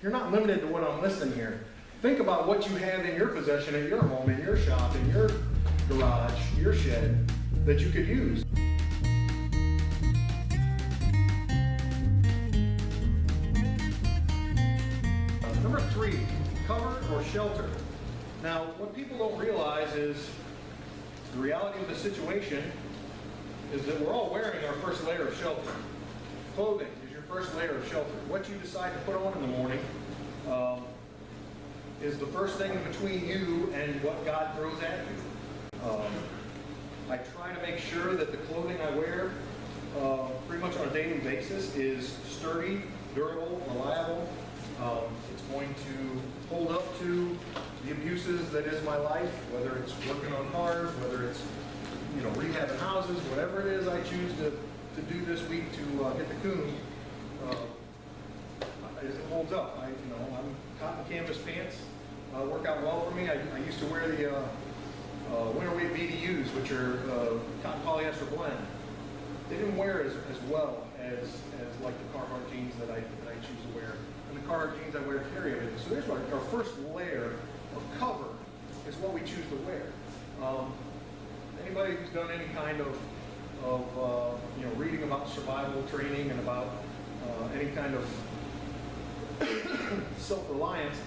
you're not limited to what I'm listing here. Think about what you have in your possession, in your home, in your shop, in your garage, your shed, that you could use. Number 3, cover or shelter. Now, what people don't realize is the reality of the situation is that we're all wearing our first layer of shelter. Clothing is your first layer of shelter. What you decide to put on in the morning is the first thing between you and what God throws at you. I try to make sure that the clothing I wear pretty much on a daily basis is sturdy, durable, reliable. It's going to hold up to the abuses that is my life, whether it's working on cars, whether it's rehabbing houses, whatever it is I choose to do this week to get the coon. It holds up. I'm cotton canvas pants work out well for me. I used to wear the winter weight BDUs, which are cotton polyester blend. They didn't wear as well as like the Carhartt jeans that I choose to wear. And the Carhartt jeans I wear carry everything. So there's our first layer of cover is what we choose to wear. Anybody who's done any kind of reading about survival training and about any kind of self-reliance,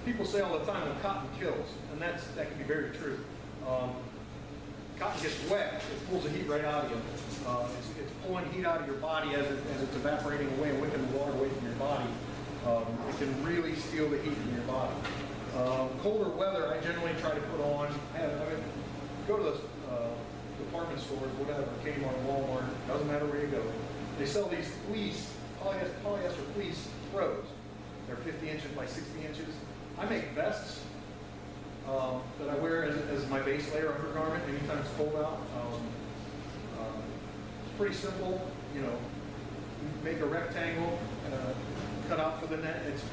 people say all the time, well, cotton kills, and that can be very true. Cotton gets wet, it pulls the heat right out of you. It's pulling heat out of your body as it's evaporating away and wicking the water away from your body. It can really steal the heat from your body. Colder weather, I generally try to put on, go to the department stores, whatever, Kmart, Walmart, doesn't matter where you go. They sell these fleece, polyester fleece throws. They're 50 inches by 60 inches. I make vests that I wear as my base layer undergarment anytime it's cold out. It's pretty simple, make a rectangle, cut out for the net. It's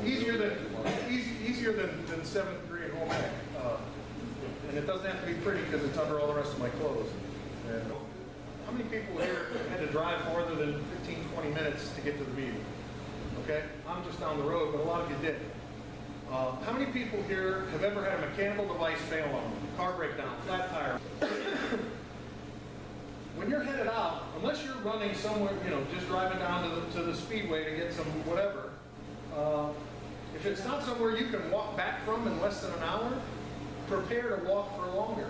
easier than 7th grade home ec. And it doesn't have to be pretty because it's under all the rest of my clothes. And how many people here had to drive farther than 15, 20 minutes to get to the meeting? Okay, I'm just down the road, but a lot of you did. How many people here have ever had a mechanical device fail on them? Car breakdown, flat tire. When you're headed out, unless you're running somewhere, just driving down to the speedway to get some whatever, if it's not somewhere you can walk back from in less than an hour, prepare to walk for longer.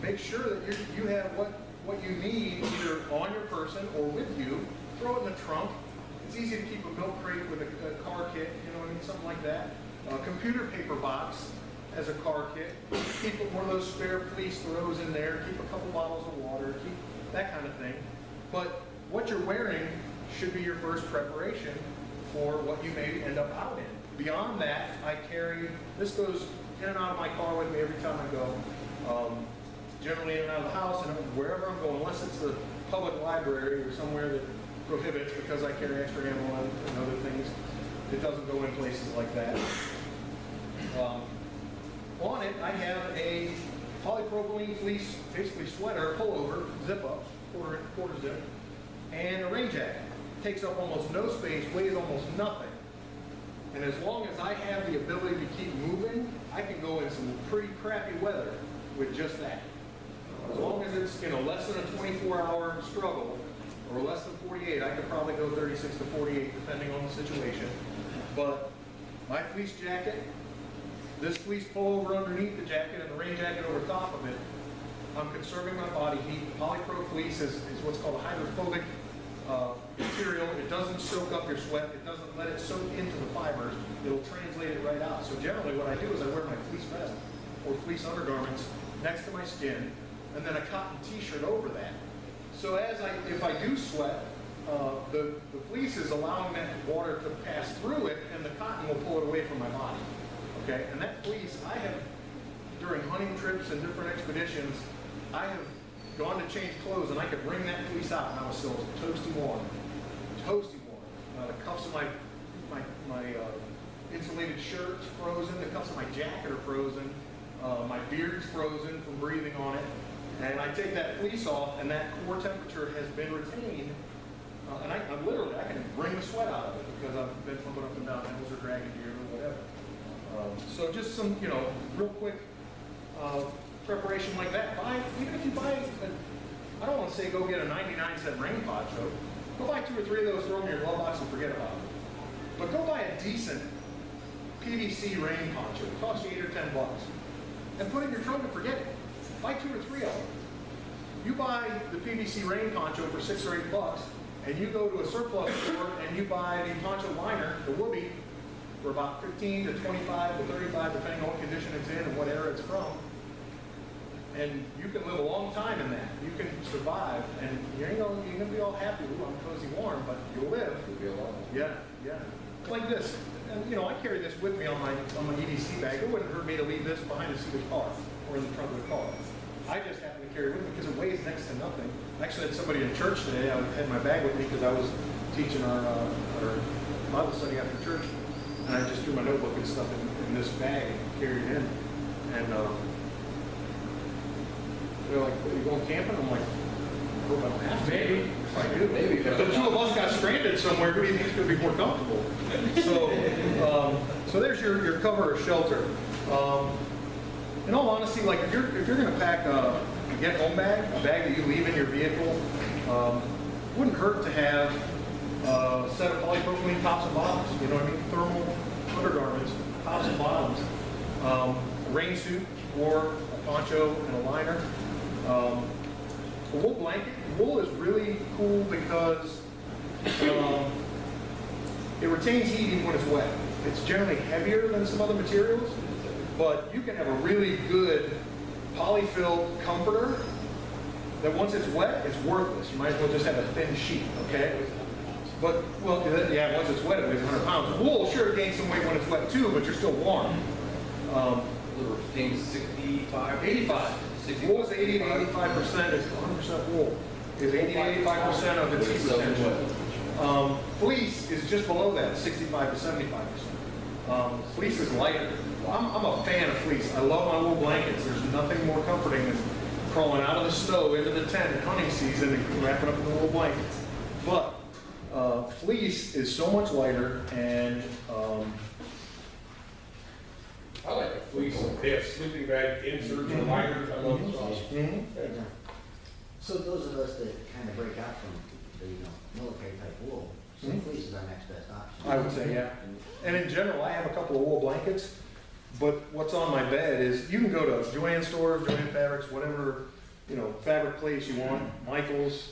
Make sure that you have what you need either on your person or with you. Throw it in the trunk. It's easy to keep a milk crate with a car kit, something like that. A computer paper box as a car kit. Keep one of those spare fleece throws in there. Keep a couple bottles of water. Keep that kind of thing. But what you're wearing should be your first preparation for what you may end up out in. Beyond that, I carry, this goes in and out of my car with me every time I go. Generally in and out of the house and wherever I'm going, unless it's the public library or somewhere that prohibits because I carry extra ammo and other things. It doesn't go in places like that. On it, I have a polypropylene fleece, basically sweater, pullover, zip up, quarter zip, and a rain jacket. Takes up almost no space, weighs almost nothing. And as long as I have the ability to keep moving, I can go in some pretty crappy weather with just that. As long as it's less than a 24-hour struggle, or less than 48, I could probably go 36 to 48 depending on the situation. But my fleece jacket, this fleece pullover underneath the jacket and the rain jacket over top of it, I'm conserving my body heat. Polypro fleece is what's called a hydrophobic material. It doesn't soak up your sweat. It doesn't let it soak into the fibers. It'll translate it right out. So generally what I do is I wear my fleece vest or fleece undergarments next to my skin and then a cotton t-shirt over that. So if I do sweat, the fleece is allowing that water to pass through it and the cotton will pull it away from my body. Okay, and that fleece, I have, during hunting trips and different expeditions, I have gone to change clothes and I could bring that fleece out and I was still toasty warm. Toasty warm. The cuffs of my insulated shirt's frozen, the cuffs of my jacket are frozen, my beard's frozen from breathing on it. And I take that fleece off and that core temperature has been retained. And I can bring the sweat out of it because I've dragging gear or whatever. So just some, you know, real quick preparation like that. Even if you buy, I don't want to say go get a 99-cent rain poncho. Go buy 2 or 3 of those, throw them in your glove box and forget about it. But go buy a decent PVC rain poncho. It costs you $8 or $10. And put it in your trunk and forget it. Buy 2 or 3 of them. You buy the PVC rain poncho for $6 or $8, and you go to a surplus store and you buy the poncho liner, the Whoopee, for about 15 to 25 to 35, depending on what condition it's in and what era it's from. And you can live a long time in that. You can survive, and you ain't gonna be all happy. Ooh, I'm cozy warm, but you'll live. You'll be alive. Yeah, yeah. Like this. And you know, I carry this with me on my EDC bag. It wouldn't hurt me to leave this behind the seat of the car or in the trunk of the car. I just happen to carry it with me because it weighs next to nothing. Actually, I had somebody in church today. I had my bag with me because I was teaching our Bible study after church, and I just threw my notebook and stuff in this bag and carried it in. And they're like, "Are you going camping?" I'm like, "I hope I don't have to." Maybe. If I do. Maybe. If the 2 of us got stranded somewhere, who do you think is going to be more comfortable? So there's your cover or shelter. In all honesty, like if you're going to pack a get home bag, a bag that you leave in your vehicle, wouldn't hurt to have a set of polypropylene tops and bottoms. You know what I mean? Thermal undergarments, tops and bottoms, a rain suit or a poncho and a liner. A wool blanket. Wool is really cool because it retains heat even when it's wet. It's generally heavier than some other materials, but you can have a really good polyfill comforter that once it's wet, it's worthless. You might as well just have a thin sheet, okay? But, well, yeah, once it's wet, it weighs 100 pounds. Wool, sure, it gains some weight when it's wet too, but you're still warm. It retains 65? 85. Wool is 80 to 85%. It's 100% wool. Is 80 to 85% of its heat retention. Fleece is just below that, 65 to 75%. Fleece is lighter. I'm a fan of fleece. I love my wool blankets. There's nothing more comforting than crawling out of the snow into the tent at hunting season and wrapping up in the wool blankets. But fleece is so much lighter, and I like the fleece. They have sleeping bag inserts or liners. I love those. Yeah. So those of us that kind of break out from the military type wool, so fleece is our next best option. I would say, yeah. And in general, I have a couple of wool blankets, but what's on my bed is, you can go to Joann stores, Joann Fabrics, whatever, fabric place you want, Michael's,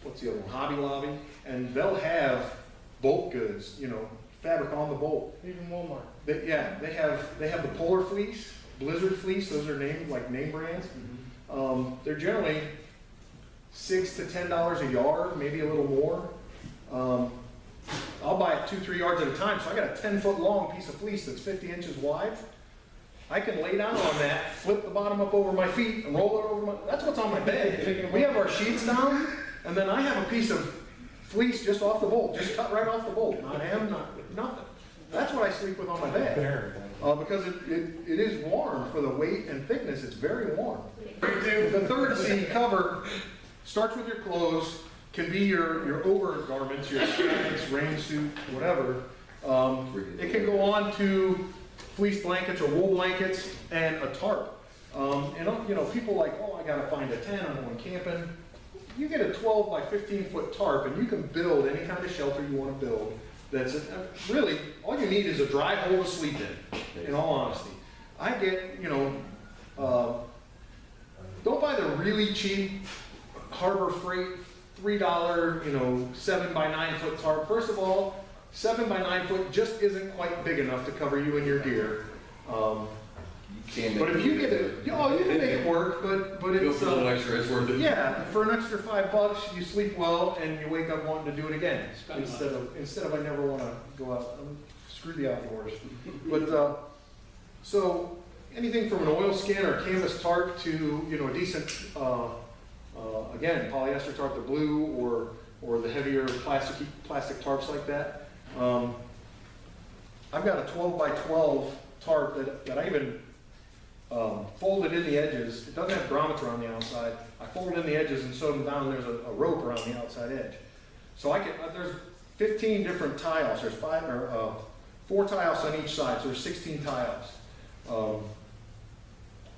what's the other one, Hobby Lobby, and they'll have bulk goods, fabric on the bolt. Even Walmart. They have the Polar Fleece, Blizzard Fleece, those are name brands. They're generally $6 to $10 a yard, maybe a little more. I'll buy it 2-3 yards at a time, so I got a 10-foot long piece of fleece that's 50 inches wide. I can lay down on that, flip the bottom up over my feet, and roll it over that's what's on my bed. We have our sheets down, and then I have a piece of fleece just off the bolt, just cut right off the bolt. Not hem, nothing. That's what I sleep with on my bed. Because it is warm for the weight and thickness. It's very warm. The third C, cover, starts with your clothes, can be your overgarments, your jackets, rain suit, whatever. It can go on to fleece blankets or wool blankets and a tarp. People like, oh, I gotta find a tent, I'm going camping. You get a 12 by 15 foot tarp and you can build any kind of shelter you want to build. That's really, all you need is a dry hole to sleep in all honesty. I get, don't buy the really cheap Harbor Freight $3, 7 by 9 foot tarp. First of all, 7 by 9 foot just isn't quite big enough to cover you and your gear. But if you get it, you can make it work, but it's a little extra, it's worth it. Yeah, for an extra $5, you sleep well and you wake up wanting to do it again. Instead of I never want to go out. Screw the outdoors. But so anything from an oilskin or canvas tarp to a decent again, polyester tarp, the blue or the heavier plastic tarps like that. I've got a 12 by 12 tarp that I even folded in the edges. It doesn't have grommets around the outside. I folded in the edges and sewed them down. There's a rope around the outside edge. So 15 different tiles. There's 4 tiles on each side, so there's 16 tiles.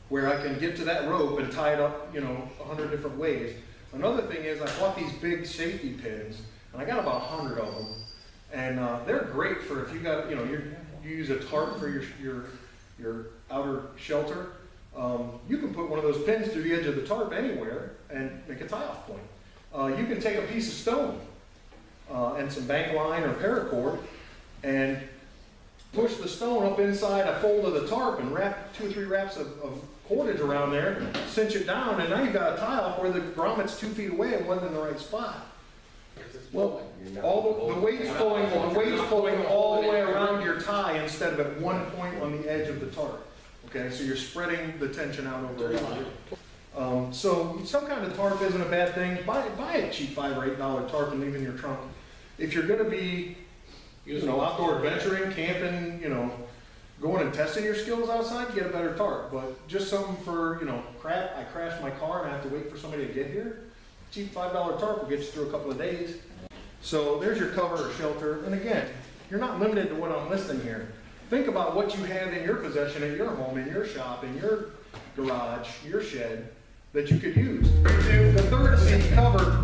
Where I can get to that rope and tie it up, 100 different ways. Another thing is I bought these big safety pins, and I got about 100 of them. And they're great for if you got, you use a tarp for your outer shelter. You can put one of those pins through the edge of the tarp anywhere and make a tie-off point. You can take a piece of stone and some bank line or paracord and push the stone up inside a fold of the tarp and wrap 2 or 3 wraps of cordage around there, cinch it down, and now you've got a tie-off where the grommet's 2 feet away and wasn't in the right spot. Well, all the weight's pulling all the way around your tie instead of at one point on the edge of the tarp. Okay, so you're spreading the tension out over it. So some kind of tarp isn't a bad thing. Buy a cheap $5 or $8 tarp and leave it in your trunk. If you're going to be, outdoor adventuring, camping, going and testing your skills outside, get a better tarp. But just something for, crap, I crashed my car and I have to wait for somebody to get here. Cheap $5 tarp will get you through a couple of days. So there's your cover or shelter. And again, you're not limited to what I'm listing here. Think about what you have in your possession, in your home, in your shop, in your garage, your shed, that you could use. The third C, cover,